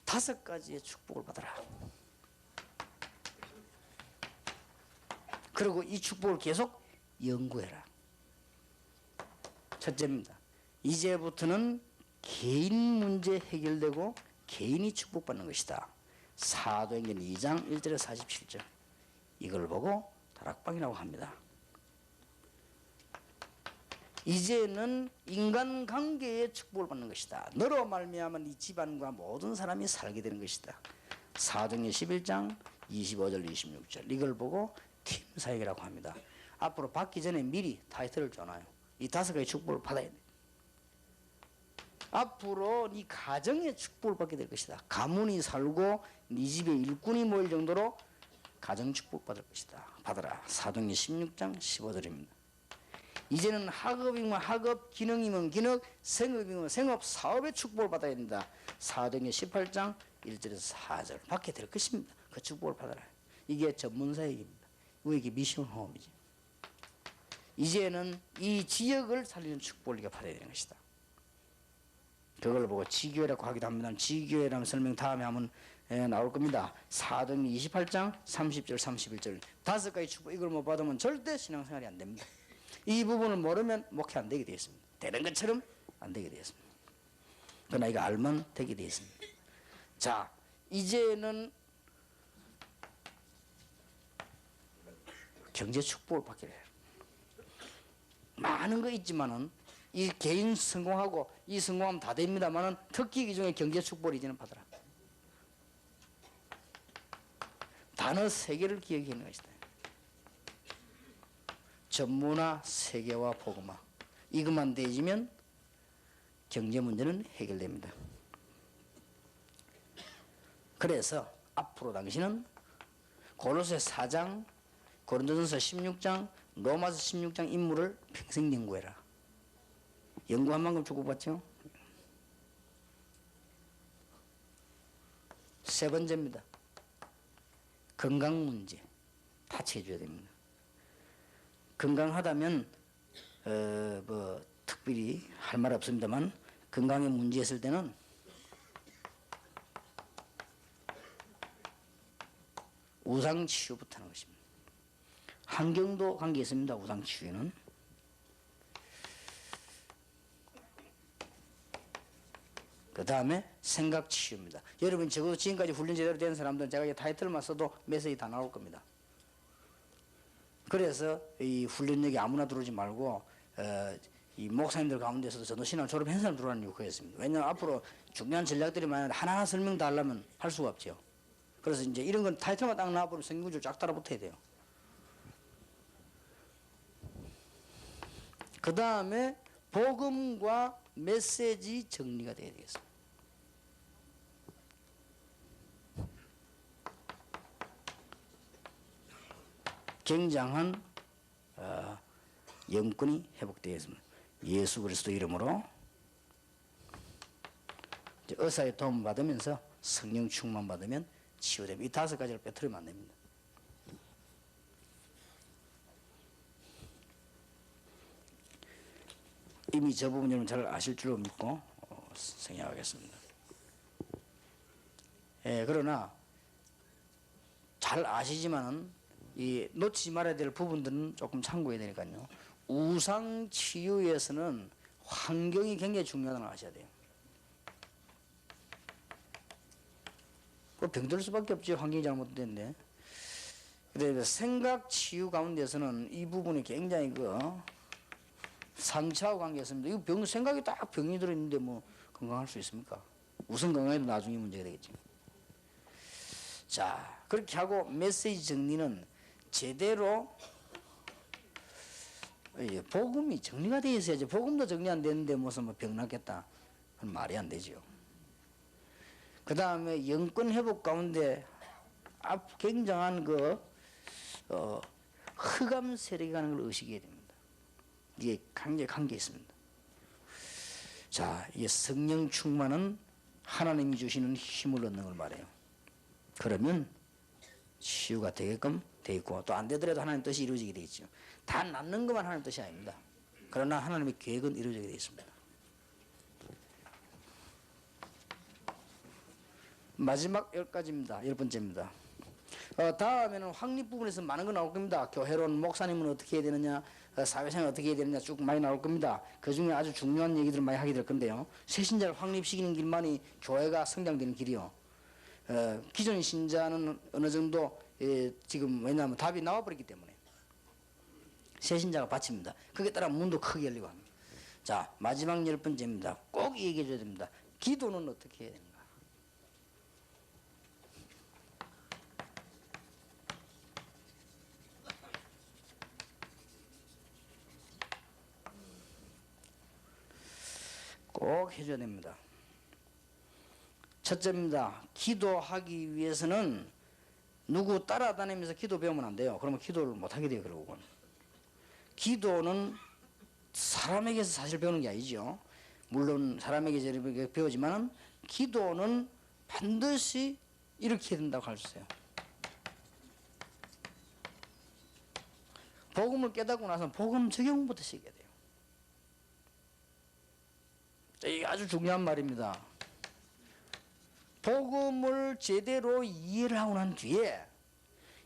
5가지의 축복을 받아라. 그리고 이 축복을 계속 연구해라. 첫째입니다. 이제부터는 개인 문제 해결되고 개인이 축복받는 것이다. 사도행전 2장 1절에서 47절. 이걸 보고 다락방이라고 합니다. 이제는 인간관계의 축복을 받는 것이다. 너로 말미암아 네 집안과 모든 사람이 살게 되는 것이다. 사도행전 11장 25절 26절. 이걸 보고 팀 사역이라고 합니다. 앞으로 받기 전에 미리 타이틀을 줘놔요. 이 5가지 축복을 받아야 돼. 앞으로 네 가정의 축복을 받게 될 것이다. 가문이 살고 네 집에 일꾼이 모일 정도로 가정 축복 받을 것이다. 받아라. 사도행전 16장 15절입니다. 이제는 학업이면 학업, 기능이면 기능, 생업이면 생업, 사업의 축복을 받아야 된다. 사도행전 18장 1절에서 4절. 받게 될 것입니다. 그 축복을 받아라. 이게 전문사역입니다. 이게 미션 호흡이지. 이제는 이 지역을 살리는 축복을 네가 받아야 되는 것이다. 그걸 보고 지교회라고 하기도 합니다. 지교회라는 설명 다음에 하면 나올 겁니다. 사도행전 28장 30절 31절 5가지 축복 이걸 못 받으면 절대 신앙생활이 안 됩니다. 이 부분을 모르면 목회 안 되게 되어 있습니다. 되는 것처럼 안 되게 되어 있습니다. 그러나 이거 알면 되게 되어 있습니다. 자, 이제는 경제 축복을 받게 돼요. 많은 거 있지만은 이 개인 성공하고 이 성공하면 다 됩니다만은 특히 이 중에 경제 축복을 이제는 받아라. 단어 3개를 기억하는 것이다. 전문화, 세계화, 복음화. 이것만 되어지면 경제 문제는 해결됩니다. 그래서 앞으로 당신은 고로새 4장, 고린도전서 16장, 로마서 16장 인물을 평생 연구해라. 연구한 만큼 축복받죠? 3번째입니다. 건강 문제 타치해줘야 됩니다. 건강하다면 뭐 특별히 할 말 없습니다만 건강에 문제 있을 때는 우상치유부터 하는 것입니다. 환경도 관계 있습니다. 우상치유는 그 다음에 생각치유입니다. 여러분 적어도 지금까지 훈련 제대로 된 사람들은 제가 이 타이틀만 써도 메시지 다 나올 겁니다. 그래서 이 훈련역에 아무나 들어오지 말고 이 목사님들 가운데서도 전도신앙 졸업한 사람 들어오는 이유가 그였습니다. 왜냐하면 앞으로 중요한 전략들이 많은데 하나하나 설명 다 하려면 할 수가 없죠. 그래서 이제 이런 건 타이틀만 딱 나와버리면 성경줄 쫙 따라 붙어야 돼요. 그 다음에 복음과 메시지 정리가 돼야 되겠습니다. 굉장한 영권이 회복되어 있습니다. 예수 그리스도 이름으로 의사의 도움을 받으면서 성령 충만 받으면 치유됩니다. 이 5가지를 빼뜨리면 안 됩니다. 이미 저 부분 여러분 잘 아실 줄로 믿고 생각하겠습니다. 그러나 잘 아시지만은 이 놓치지 말아야 될 부분들은 조금 참고해야 되니까요. 우상 치유에서는 환경이 굉장히 중요하다는 걸 아셔야 돼요. 병들 수밖에 없지, 환경이 잘못됐는데. 그런데 생각 치유 가운데서는 이 부분이 굉장히 상처하고 관계했습니다. 이거 생각이 딱 병이 들어있는데 뭐 건강할 수 있습니까? 우선 건강해도 나중에 문제가 되겠지. 자, 그렇게 하고 메시지 정리는 제대로 복음이 정리가 되어 있어야지. 복음도 정리 안 되는데 무슨 병 낫겠다. 그건 말이 안 되죠. 그 다음에 영권 회복 가운데 굉장한 흑암 세력이 가는 걸 의식해야 됩니다. 이게 굉장히 관계 있습니다. 자, 이 성령 충만은 하나님이 주시는 힘을 얻는 걸 말해요. 그러면 치유가 되게끔 돼 있고, 또 안 되더라도 하나님 뜻이 이루어지게 돼 있죠. 다 낫는 것만 하나님 뜻이 아닙니다. 그러나 하나님의 계획은 이루어지게 돼 있습니다. 마지막 10가지입니다. 10번째입니다. 다음에는 확립 부분에서 많은 거 나올 겁니다. 교회론 목사님은 어떻게 해야 되느냐, 사회생활 어떻게 해야 되느냐 쭉 많이 나올 겁니다. 그 중에 아주 중요한 얘기들을 많이 하게 될 건데요. 새 신자를 확립시키는 길만이 교회가 성장되는 길이요. 기존 신자는 어느 정도 지금 왜냐하면 답이 나와버렸기 때문에 새 신자가 바칩니다. 그에 따라 문도 크게 열리고 합니다. 자, 마지막 10번째입니다. 꼭 얘기해 줘야 됩니다. 기도는 어떻게 해야 되는가? 꼭 해줘야 됩니다. 첫째입니다. 기도하기 위해서는 누구 따라다니면서 기도 배우면 안 돼요. 그러면 기도를 못하게 돼요. 결국은. 기도는 사람에게서 사실 배우는 게 아니죠. 물론 사람에게 배우지만은 기도는 반드시 이렇게 해야 된다고 할 수 있어요. 복음을 깨닫고 나서 복음 적용부터 시켜야 돼요. 이게 아주 중요한 말입니다. 복음을 제대로 이해를 하고 난 뒤에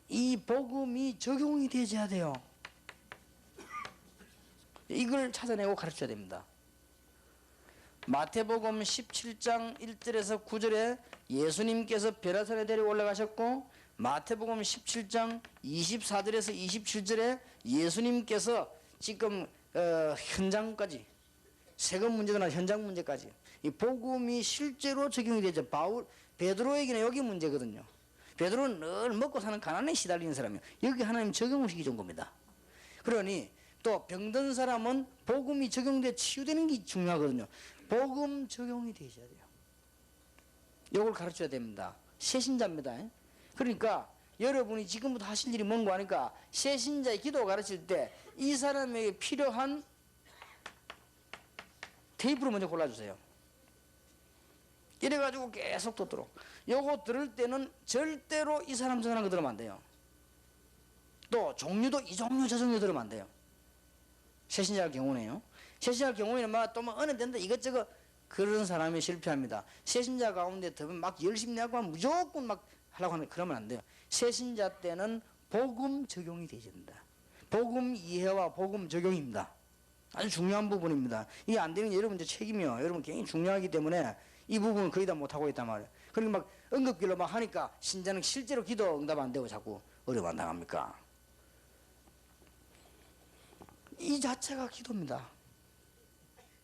이 복음이 적용이 되어야 돼요. 이걸 찾아내고 가르쳐야 됩니다. 마태복음 17장 1절에서 9절에 예수님께서 벼라산에 데리고 올라가셨고, 마태복음 17장 24절에서 27절에 예수님께서 지금 현장까지, 세금 문제나 현장 문제까지 이 복음이 실제로 적용이 되죠. 베드로에게는 여기 문제거든요. 베드로는 늘 먹고 사는 가난에 시달리는 사람이에요. 여기 하나님 적용을 시키는 겁니다. 그러니 또 병든 사람은 복음이 적용돼 치유되는 게 중요하거든요. 복음 적용이 되셔야 돼요. 이걸 가르쳐야 됩니다. 새신자입니다. 그러니까 여러분이 지금부터 하실 일이 뭔가 하니까 새신자의 기도 가르칠 때 이 사람에게 필요한 테이프를 먼저 골라주세요. 이래가지고 계속 듣도록. 요거 들을 때는 절대로 이 사람 저 사람 거 들으면 안 돼요. 또 종류도 이 종류 저 종류 들으면 안 돼요. 새신자의 경우네요. 새신자의 경우에는 또 어느 데인데 이것저것 그런 사람이 실패합니다. 새신자 가운데 더 막 열심히 하고 무조건 막 하려고 하는 그러면 안 돼요. 새신자 때는 복음 적용이 되셔야 된다. 복음 이해와 복음 적용입니다. 아주 중요한 부분입니다. 이게 안 되면 여러분 책임이요. 여러분 굉장히 중요하기 때문에 이 부분을 거의 다 못하고 있단 말이에요. 그러니까 막 응급길로 막 하니까 신자는 실제로 기도 응답 안 되고 자꾸 어려움 당합니까? 이 자체가 기도입니다.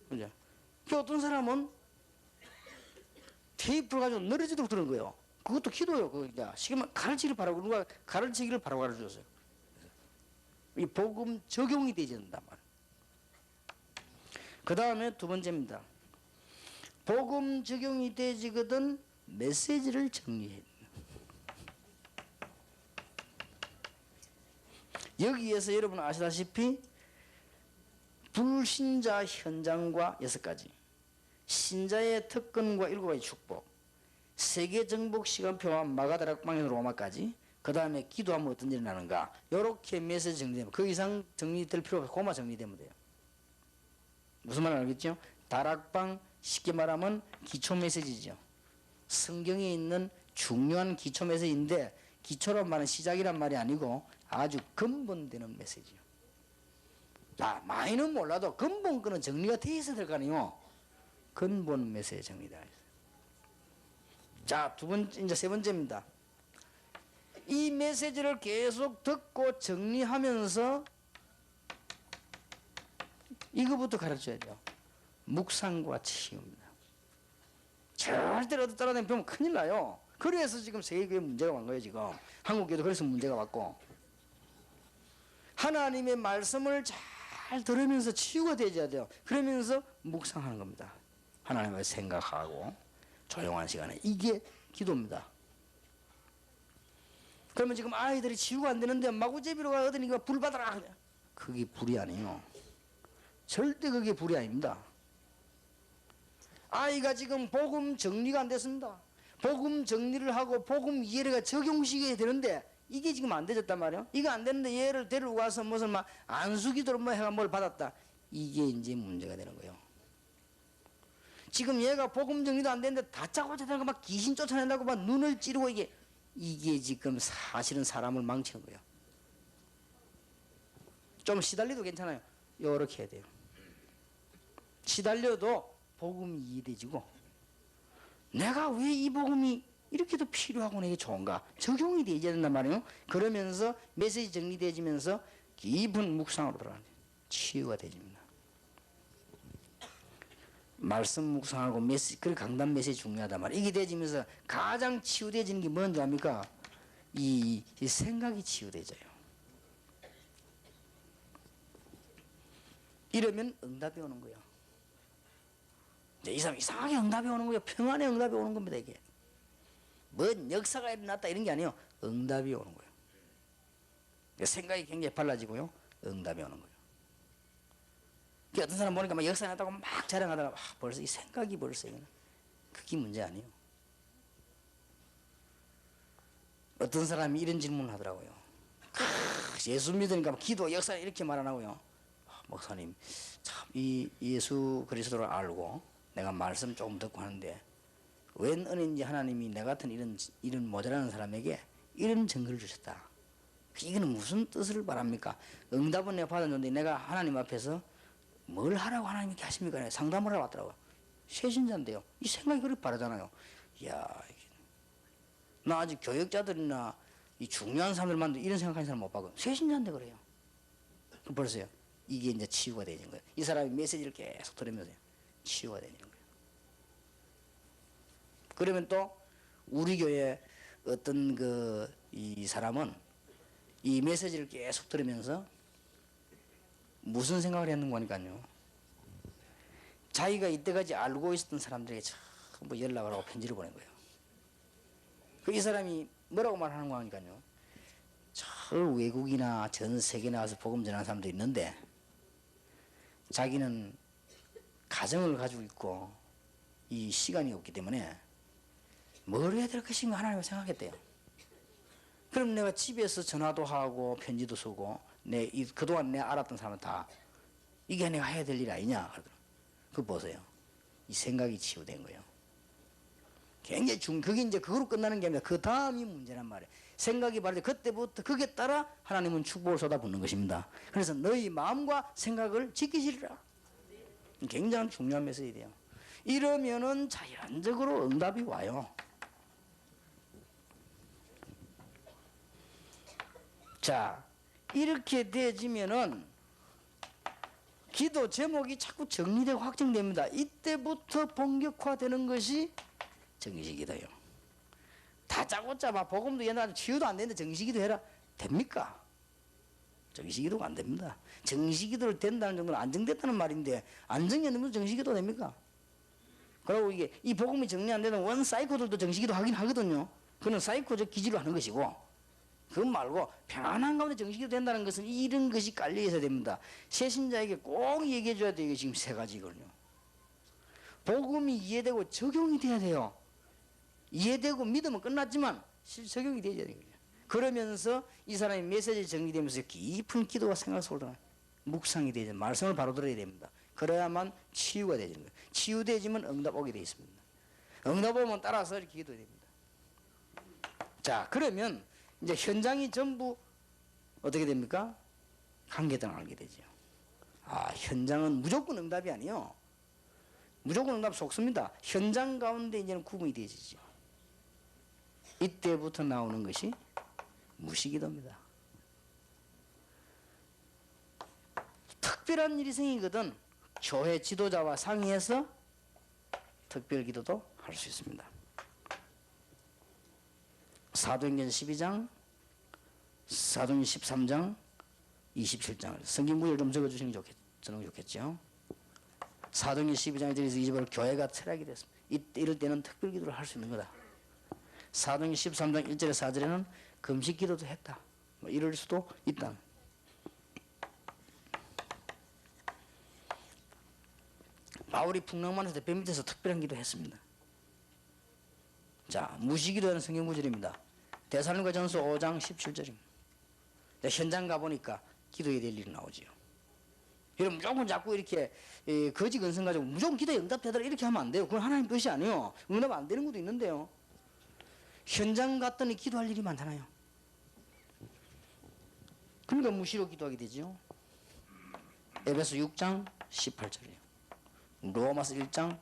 그죠? 어떤 사람은 테이프를 가지고 늘어지도록 들은 거예요. 그것도 기도예요. 시키면 가르치기를 바라고, 누가 가르치기를 바라고 가르쳐줬어요. 이 복음 적용이 되지 않는단 말이에요. 그 다음에 두 번째입니다. 복음 적용이 되지거든 메시지를 정리해. 여기에서 여러분 아시다시피 불신자 현장과 6가지, 신자의 특권과 7가지 축복, 세계 정복 시간표와 마가다락방에서 로마까지, 그 다음에 기도하면 어떤 일이 나는가, 요렇게 메시지 정리되면, 그 이상 정리될 필요 없고 그만 정리되면 돼요. 무슨 말 알겠죠? 다락방, 쉽게 말하면 기초 메시지죠. 성경에 있는 중요한 기초 메시지인데, 기초란 말은 시작이란 말이 아니고 아주 근본되는 메시지요. 자, 많이는 몰라도 근본 거는 정리가 돼 있어야 될 거 아니에요. 근본 메시지 정리다. 자, 이제 3번째입니다. 이 메시지를 계속 듣고 정리하면서 이거부터 가르쳐야죠. 묵상과 치유입니다. 절대로 어디 따라다니면 큰일 나요. 그래서 지금 세계교회 문제가 온 거예요. 지금 한국교회도 그래서 문제가 왔고, 하나님의 말씀을 잘 들으면서 치유가 되어야 돼요. 그러면서 묵상하는 겁니다. 하나님을 생각하고 조용한 시간에. 이게 기도입니다. 그러면 지금 아이들이 치유가 안 되는데 마구제비로 가더니 불 받아라, 그게 불이 아니에요. 절대 그게 불이 아닙니다. 아이가 지금 복음 정리가 안 됐습니다. 복음 정리를 하고 복음 이해가 적용시켜야 되는데 이게 지금 안 되졌단 말이에요. 이거 안 되는데 얘를 데리고 가서 무슨 막 안수기도로 뭐 해가 뭘 받았다. 이게 이제 문제가 되는 거예요. 지금 얘가 복음 정리도 안 되는데 다짜고짜 되는 거 막 귀신 쫓아낸다고 막 눈을 찌르고 이게 지금 사실은 사람을 망치는 거예요. 좀 시달려도 괜찮아요. 요렇게 해야 돼요. 시달려도 복음이 이해되지고, 내가 왜 이 복음이 이렇게도 필요하고 내게 좋은가, 적용이 되어야 된단 말이에요. 그러면서 메시지 정리되어지면서 깊은 묵상으로 들어가는 거예요. 치유가 되집니다. 말씀 묵상하고 메시지, 그 강단 메시지 중요하단 말이에요. 이게 되어지면서 가장 치유되어지는 게 뭔지 압니까? 이 생각이 치유되져요. 이러면 응답이 오는 거예요. 이 사람 이상하게 응답이 오는 거예요. 평안의 응답이 오는 겁니다. 이게 뭔 역사가 일어났다 이런 게 아니에요. 응답이 오는 거예요. 생각이 굉장히 빨라지고요, 응답이 오는 거예요. 어떤 사람 보니까 막 역사가 났다고 막 자랑하다가 벌써 이 생각이 벌써 이거는 그게 문제 아니에요. 어떤 사람이 이런 질문을 하더라고요. 예수 믿으니까 기도 역사 이렇게 말 안 하고요. 목사님, 참 이 예수 그리스도를 알고 내가 말씀 조금 듣고 하는데 웬 은혜인지 하나님이 내 같은 이런 모자라는 사람에게 이런 증거를 주셨다. 이거는 무슨 뜻을 바랍니까? 응답은 내가 받았는데 내가 하나님 앞에서 뭘 하라고 하나님께 하십니까? 상담을 하러 왔더라고요. 새신자인데요. 이 생각이 그렇게 바르잖아요. 이야, 나 아직 교역자들이나 이 중요한 사람들만 이런 생각하는 사람 못 봐요. 새신자인데 그래요. 벌써요. 이게 이제 치유가 되는 거예요. 이 사람이 메시지를 계속 들으면서 치유가 되는 거예요. 그러면 또 우리 교회 어떤 이 사람은 이 메시지를 계속 들으면서 무슨 생각을 했는가 하니까요, 자기가 이때까지 알고 있었던 사람들에게 전부 연락을 하고 편지를 보낸 거예요. 이 사람이 뭐라고 말하는 거 하니까요, 저 외국이나 전 세계에 나와서 복음 전하는 사람도 있는데 자기는 가정을 가지고 있고 이 시간이 없기 때문에 뭘 해야 될 것인가 하나님을 생각했대요. 그럼 내가 집에서 전화도 하고 편지도 쓰고 그동안 내가 알았던 사람은 다 이게 내가 해야 될 일 아니냐 그러더라고요. 그거 보세요. 이 생각이 치유된 거예요. 굉장히 그게 이제 그거로 끝나는 게 아니라 그 다음이 문제란 말이에요. 생각이 바르지 그때부터 그게 따라 하나님은 축복을 쏟아붓는 것입니다. 그래서 너희 마음과 생각을 지키시리라. 굉장히 중요한 메시지예요. 이러면은 자연적으로 응답이 와요. 자, 이렇게 되어지면은 기도 제목이 자꾸 정리되고 확정됩니다. 이때부터 본격화되는 것이 정식기도예요. 다짜고짜 막 복음도 옛날에 치유도 안 되는데 정식기도 해라. 됩니까? 정식기도가 안 됩니다. 정식기도를 된다는 정도는 안정됐다는 말인데 안정이 안 되면 정식기도 됩니까? 그리고 이 복음이 정리 안 되는 원 사이코들도 정식기도 하긴 하거든요. 그건 사이코적 기질로 하는 것이고, 그것 말고 평안한 가운데 정식이 된다는 것은 이런 것이 깔려 있어야 됩니다. 새신자에게 꼭 얘기해 줘야 돼요. 이게 지금 세 가지거든요. 복음이 이해되고 적용이 돼야 돼요. 이해되고 믿으면 끝났지만 적용이 돼야 돼요. 그러면서 이 사람의 메시지 정리되면서 깊은 기도와 생각 속으로 들어가요. 묵상이 되죠. 말씀을 바로 들어야 됩니다. 그래야만 치유가 되는 거예요. 치유되지만 응답 오게 되어 있습니다. 응답 오면 따라서 이렇게 기도해야 됩니다. 자, 그러면 이제 현장이 전부 어떻게 됩니까? 관계등을 알게 되죠. 아, 현장은 무조건 응답이 아니요. 무조건 응답 속습니다. 현장 가운데 이제는 구분이 되어지죠. 이때부터 나오는 것이 무시기도입니다. 특별한 일이 생기거든 교회 지도자와 상의해서 특별기도도 할 수 있습니다. 사도행전 12장, 사도행전 13장, 27장을 성경 구절 좀 적어주시는 게 좋겠죠. 사도행전 12장에 대해서 이제부터 교회가 철학이 됐습니다. 이럴 때는 특별기도를 할 수 있는 거다. 사도행전 13장 1절에 4절에는 금식기도도 했다. 뭐 이럴 수도 있다. 바울이 풍랑만에서 배 밑에서 특별한 기도했습니다. 자, 무시기도하는 성경 구절입니다. 데살로니가 전서 5장 17절입니다. 현장 가보니까 기도해야 될 일이 나오지요. 여러분 무조건 자꾸 이렇게 거짓 근성 가지고 무조건 기도에 응답되더라 이렇게 하면 안 돼요. 그건 하나님 뜻이 아니에요. 응답 안 되는 것도 있는데요. 현장 갔더니 기도할 일이 많잖아요. 그러니까 무시로 기도하게 되죠. 에베소 6장 18절이에요. 로마서 1장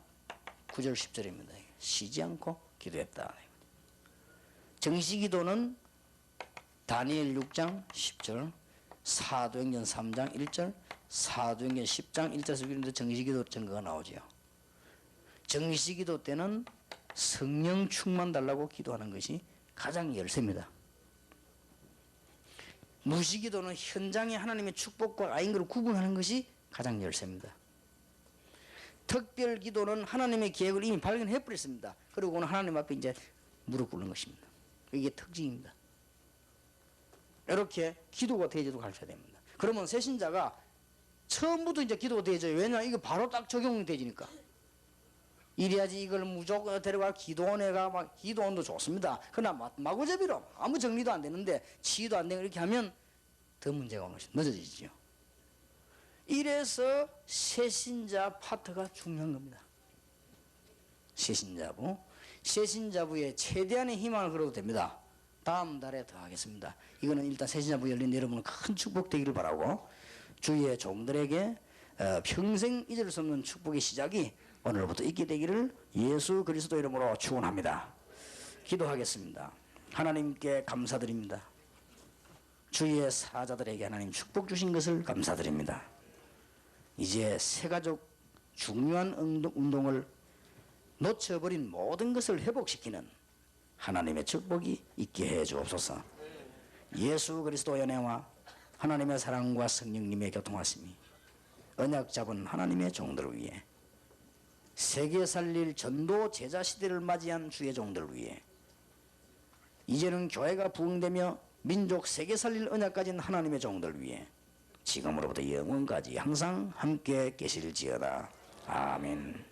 9절 10절입니다. 쉬지 않고 기도했다. 정시기도는 다니엘 6장 10절, 사도행전 3장 1절, 사도행전 10장 1절에서 이런데 정시기도 증거가 나오죠. 정시기도 때는 성령 충만 달라고 기도하는 것이 가장 열쇠입니다. 무시기도는 현장에 하나님의 축복과 아닌 것을 구분하는 것이 가장 열쇠입니다. 특별 기도는 하나님의 계획을 이미 발견해 버렸습니다. 그리고는 하나님 앞에 이제 무릎 꿇는 것입니다. 이게 특징입니다. 이렇게 기도가 대제도 가르쳐야 됩니다. 그러면 새신자가 처음부터 이제 기도가 되죠. 왜냐하면 이거 바로 딱 적용이 되지니까. 이래야지 이걸 무조건 데려가 기도원에 가 막 기도원도 좋습니다. 그러나 마구잡이로 아무 정리도 안 되는데 치유도 안 되고 이렇게 하면 더 문제가 오는 것이 늦어지죠. 이래서 새신자 파트가 중요한 겁니다. 새신자부의 최대한의 희망을 걸어도 됩니다. 다음 달에 더 하겠습니다. 이거는 일단 새신자부 열린 여러분은 큰 축복 되기를 바라고 주위의 종들에게 평생 잊을 수 없는 축복의 시작이 오늘부터 있게 되기를 예수 그리스도 이름으로 축원합니다. 기도하겠습니다. 하나님께 감사드립니다. 주위의 사자들에게 하나님 축복 주신 것을 감사드립니다. 이제 새가족 중요한 운동을 놓쳐버린 모든 것을 회복시키는 하나님의 축복이 있게 해 주옵소서. 예수 그리스도의 은혜와 하나님의 사랑과 성령님의 교통하심이 언약 잡은 하나님의 종들을 위해 세계 살릴 전도 제자 시대를 맞이한 주의 종들을 위해 이제는 교회가 부흥되며 민족 세계 살릴 언약 가진 하나님의 종들을 위해 지금으로부터 영원까지 항상 함께 계실지어다. 아멘.